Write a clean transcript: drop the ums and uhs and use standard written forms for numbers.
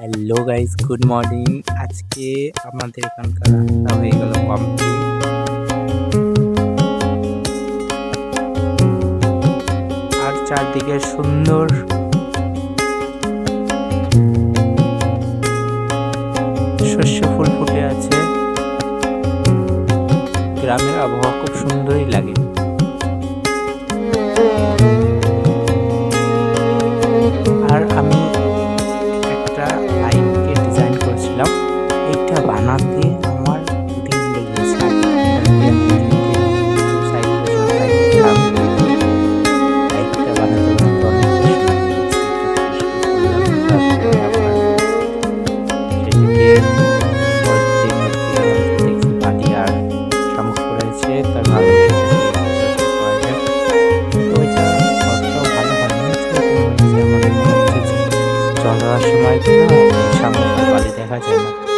Hello guys, good morning. আজকে আমাদের এখানকার রাস্তা হয়ে গেল কমপ্লিট। আর চারদিকে সুন্দর শস্য ফুল ফুটে আছে। গ্রামের আবহাওয়া খুব সুন্দরই লাগে। আর আমি একটা লাইনকে ডিজাইন করেছিলাম, এইটা বানাতে আমার দিন লেগেছে। লাইটটা বানাতে বানাতে অনেক বেশি তারপরে আবার সেদিকে পরের দিন দেখছি মাটি আর শামুক পড়েছে, তার ভালো করা যায়। তো এটা অতটাও ভালো হয়নি, আমাদের মনে হচ্ছে যে জল দেওয়ার সময় শামুক আর বালি দেখা যায় না।